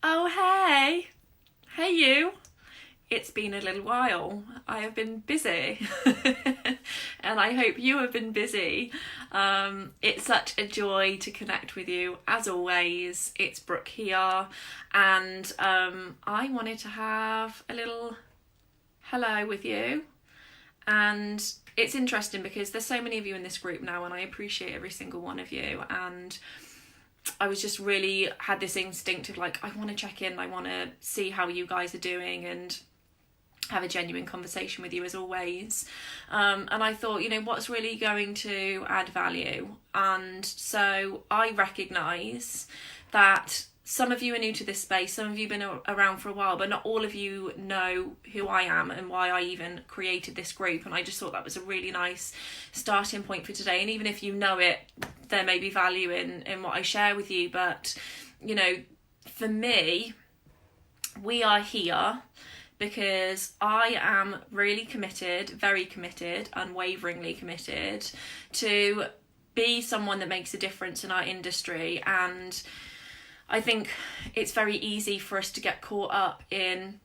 Oh, hey. Hey, you. It's been a little while. I have been busy. And I hope you have been busy. It's such a joy to connect with you. As always, it's Brooke here. And I wanted to have a little hello with you. And it's interesting because there's so many of you in this group now, and I appreciate every single one of you. And I was just really had this instinct of like, I want to check in, I want to see how you guys are doing and have a genuine conversation with you as always. And I thought, what's really going to add value? And so I recognise that some of you are new to this space, some of you have been around for a while, but not all of you know who I am and why I even created this group. And I just thought that was a really nice starting point for today. And even if you know it, there may be value in what I share with you. But, for me, we are here because I am really committed, very committed, unwaveringly committed to be someone that makes a difference in our industry. And I think it's very easy for us to get caught up in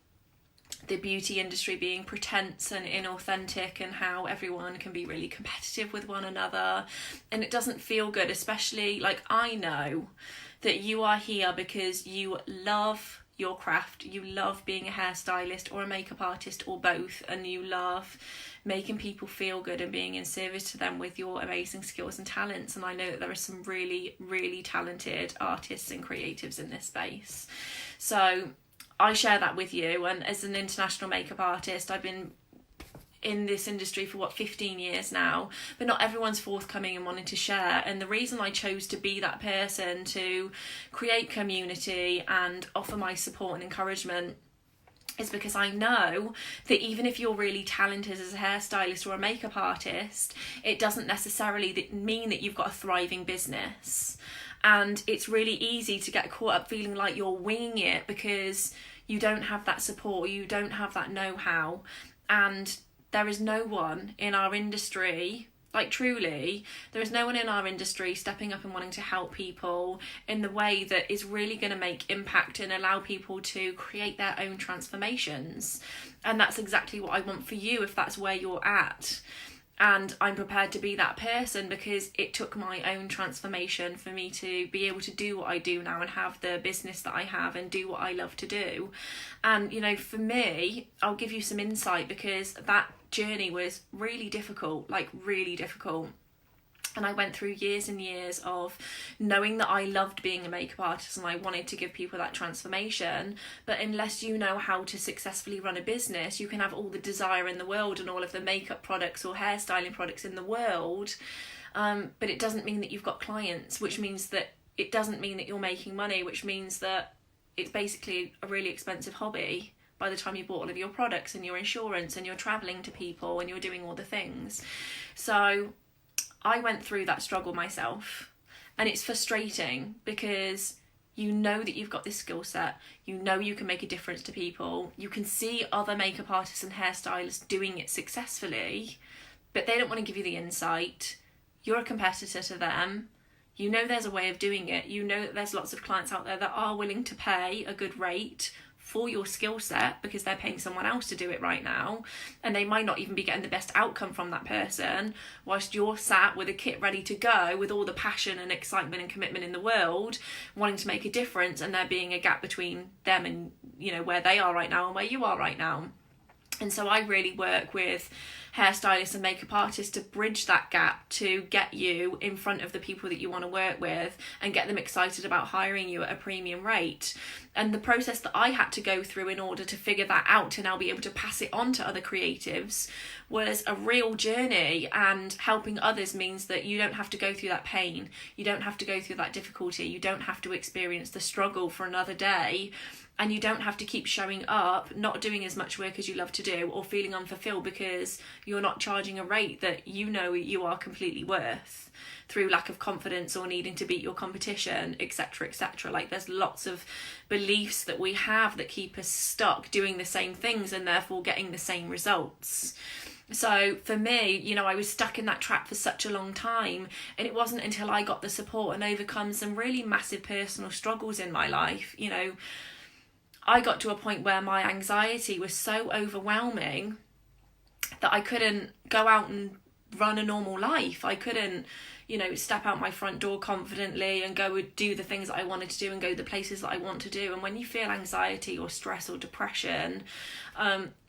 the beauty industry being pretense and inauthentic and how everyone can be really competitive with one another. And it doesn't feel good, especially like I know that you are here because you love your craft, you love being a hairstylist or a makeup artist or both, and you love making people feel good and being in service to them with your amazing skills and talents. And I know that there are some really, really talented artists and creatives in this space. So I share that with you. And as an international makeup artist, I've been in this industry for 15 years now, but not everyone's forthcoming and wanting to share. And the reason I chose to be that person to create community and offer my support and encouragement is because I know that even if you're really talented as a hairstylist or a makeup artist, it doesn't necessarily mean that you've got a thriving business. And it's really easy to get caught up feeling like you're winging it because you don't have that support, you don't have that know-how. And there is no one in our industry, like truly, there is no one in our industry stepping up and wanting to help people in the way that is really going to make impact and allow people to create their own transformations. And that's exactly what I want for you if that's where you're at. And I'm prepared to be that person because it took my own transformation for me to be able to do what I do now and have the business that I have and do what I love to do. And, for me, I'll give you some insight because that journey was really difficult, like really difficult. And I went through years and years of knowing that I loved being a makeup artist and I wanted to give people that transformation. But unless you know how to successfully run a business, you can have all the desire in the world and all of the makeup products or hairstyling products in the world. But it doesn't mean that you've got clients, which means that it doesn't mean that you're making money, which means that it's basically a really expensive hobby by the time you bought all of your products and your insurance and you're traveling to people and you're doing all the things. So I went through that struggle myself, and it's frustrating because you know that you've got this skill set, you know you can make a difference to people, you can see other makeup artists and hairstylists doing it successfully, but they don't want to give you the insight. You're a competitor to them. You know there's a way of doing it. You know that there's lots of clients out there that are willing to pay a good rate for your skill set because they're paying someone else to do it right now, and they might not even be getting the best outcome from that person, whilst you're sat with a kit ready to go with all the passion and excitement and commitment in the world, wanting to make a difference, and there being a gap between them and where they are right now and where you are right now. And so I really work with hairstylists and makeup artists to bridge that gap to get you in front of the people that you want to work with and get them excited about hiring you at a premium rate. And the process that I had to go through in order to figure that out to now be able to pass it on to other creatives was a real journey. And helping others means that you don't have to go through that pain. You don't have to go through that difficulty. You don't have to experience the struggle for another day. And you don't have to keep showing up, not doing as much work as you love to do, or feeling unfulfilled because you're not charging a rate that you know you are completely worth through lack of confidence or needing to beat your competition, etc., etc. Like there's lots of beliefs that we have that keep us stuck doing the same things and therefore getting the same results. So for me, I was stuck in that trap for such a long time, and it wasn't until I got the support and overcome some really massive personal struggles in my life, I got to a point where my anxiety was so overwhelming that I couldn't go out and run a normal life. I couldn't, step out my front door confidently and go and do the things that I wanted to do and go the places that I want to do. And when you feel anxiety or stress or depression,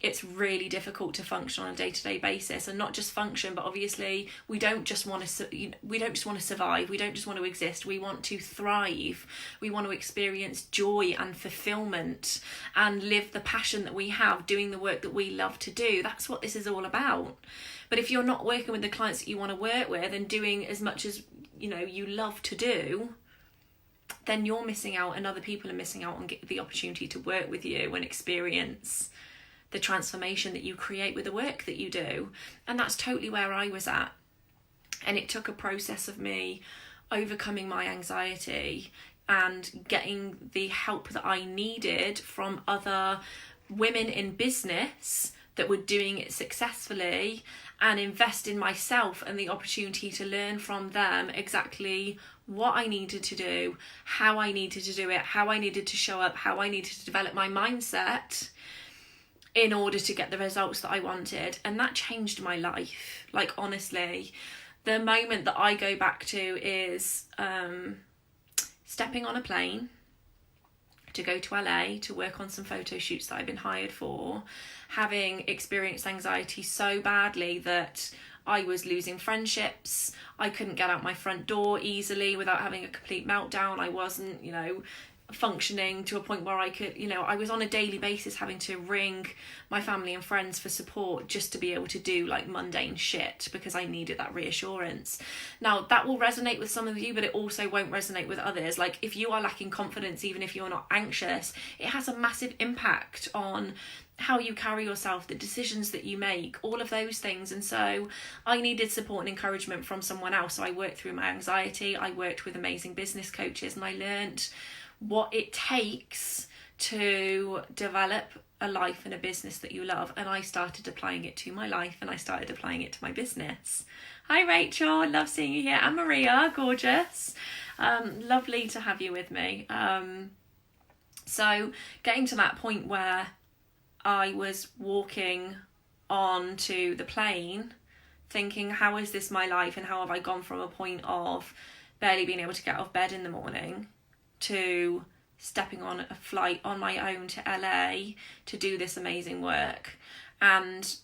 it's really difficult to function on a day-to-day basis, and not just function, but obviously we don't just want to survive. We don't just want to exist. We want to thrive. We want to experience joy and fulfillment and live the passion that we have doing the work that we love to do. That's what this is all about. But if you're not working with the clients that you want to work with and doing as much as you love to do, then you're missing out, and other people are missing out on the opportunity to work with you and experience the transformation that you create with the work that you do. And that's totally where I was at. And it took a process of me overcoming my anxiety and getting the help that I needed from other women in business that were doing it successfully, and invest in myself and the opportunity to learn from them exactly what I needed to do, how I needed to do it, how I needed to show up, how I needed to develop my mindset in order to get the results that I wanted. And that changed my life. Like, honestly, the moment that I go back to is stepping on a plane to go to LA to work on some photo shoots that I've been hired for, having experienced anxiety so badly that I was losing friendships. I couldn't get out my front door easily without having a complete meltdown. I wasn't, functioning to a point where I could, I was on a daily basis having to ring my family and friends for support just to be able to do like mundane shit, because I needed that reassurance. Now, that will resonate with some of you, but it also won't resonate with others. Like, if you are lacking confidence, even if you're not anxious, it has a massive impact on how you carry yourself, the decisions that you make, all of those things. And so I needed support and encouragement from someone else. So I worked through my anxiety, I worked with amazing business coaches, and I learned what it takes to develop a life and a business that you love. And I started applying it to my life, and I started applying it to my business. Hi Rachel, love seeing you here. And Maria, gorgeous. Lovely to have you with me. So getting to that point where I was walking onto the plane thinking, how is this my life, and how have I gone from a point of barely being able to get out of bed in the morning to stepping on a flight on my own to LA to do this amazing work. And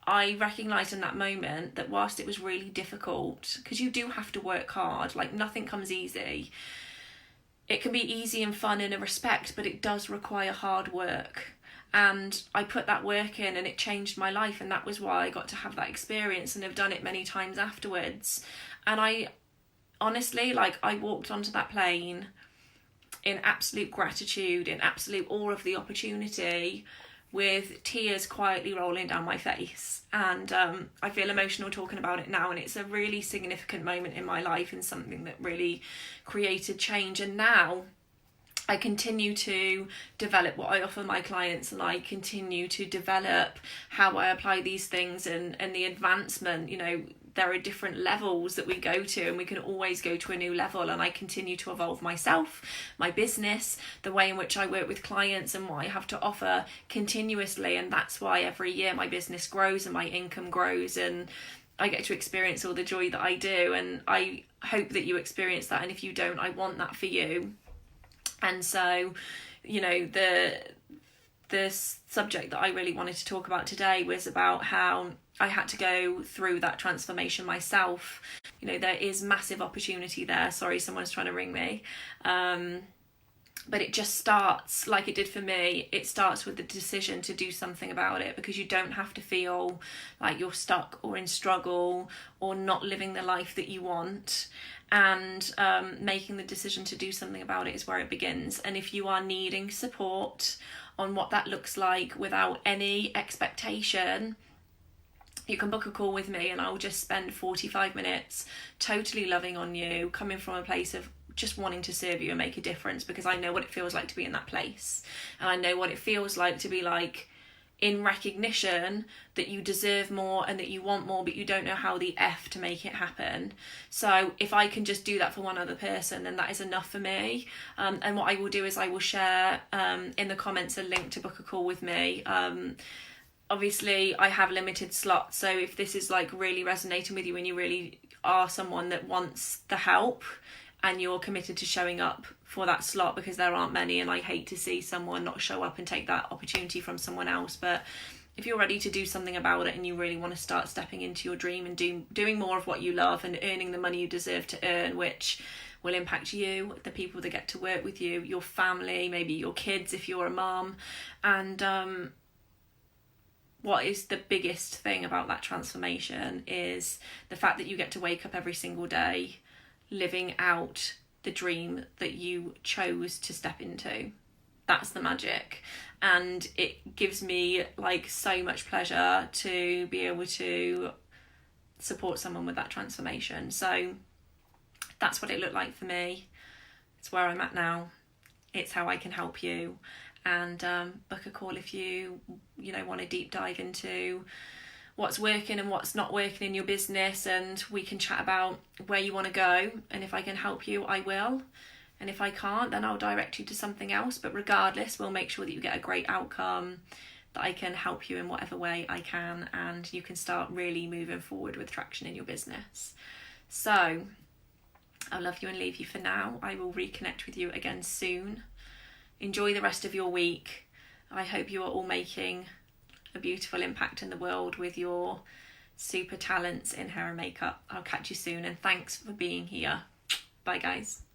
I recognised in that moment that whilst it was really difficult, because you do have to work hard, like nothing comes easy. It can be easy and fun in a respect, but it does require hard work. And I put that work in, and it changed my life, and that was why I got to have that experience and have done it many times afterwards. And I honestly, I walked onto that plane in absolute gratitude, in absolute awe of the opportunity, with tears quietly rolling down my face. And I feel emotional talking about it now, and it's a really significant moment in my life and something that really created change. And now I continue to develop what I offer my clients, and I continue to develop how I apply these things and the advancement. There are different levels that we go to, and we can always go to a new level. And I continue to evolve myself, my business, the way in which I work with clients, and what I have to offer continuously. And that's why every year my business grows and my income grows, and I get to experience all the joy that I do. And I hope that you experience that. And if you don't, I want that for you. And so, the subject that I really wanted to talk about today was about how I had to go through that transformation myself. There is massive opportunity there. Sorry, someone's trying to ring me. But it just starts, like it did for me, it starts with the decision to do something about it, because you don't have to feel like you're stuck or in struggle or not living the life that you want. And making the decision to do something about it is where it begins. And if you are needing support on what that looks like without any expectation, you can book a call with me, and I'll just spend 45 minutes totally loving on you, coming from a place of just wanting to serve you and make a difference, because I know what it feels like to be in that place. And I know what it feels like to be like in recognition that you deserve more and that you want more, but you don't know how the F to make it happen. So if I can just do that for one other person, then that is enough for me. And what I will do is I will share in the comments a link to book a call with me. Obviously I have limited slots, so if this is like really resonating with you and you really are someone that wants the help and you're committed to showing up for that slot, because there aren't many, and I hate to see someone not show up and take that opportunity from someone else. But if you're ready to do something about it and you really want to start stepping into your dream and doing more of what you love and earning the money you deserve to earn, which will impact you, the people that get to work with you, your family, maybe your kids if you're a mum, and what is the biggest thing about that transformation is the fact that you get to wake up every single day living out the dream that you chose to step into. That's the magic. And it gives me like so much pleasure to be able to support someone with that transformation. So that's what it looked like for me. It's where I'm at now. It's how I can help you. And book a call if you want to deep dive into what's working and what's not working in your business, and we can chat about where you want to go. And if I can help you, I will. And if I can't, then I'll direct you to something else. But regardless, we'll make sure that you get a great outcome, that I can help you in whatever way I can, and you can start really moving forward with traction in your business. So I'll love you and leave you for now. I will reconnect with you again soon. Enjoy the rest of your week. I hope you are all making a beautiful impact in the world with your super talents in hair and makeup. I'll catch you soon, and thanks for being here. Bye guys.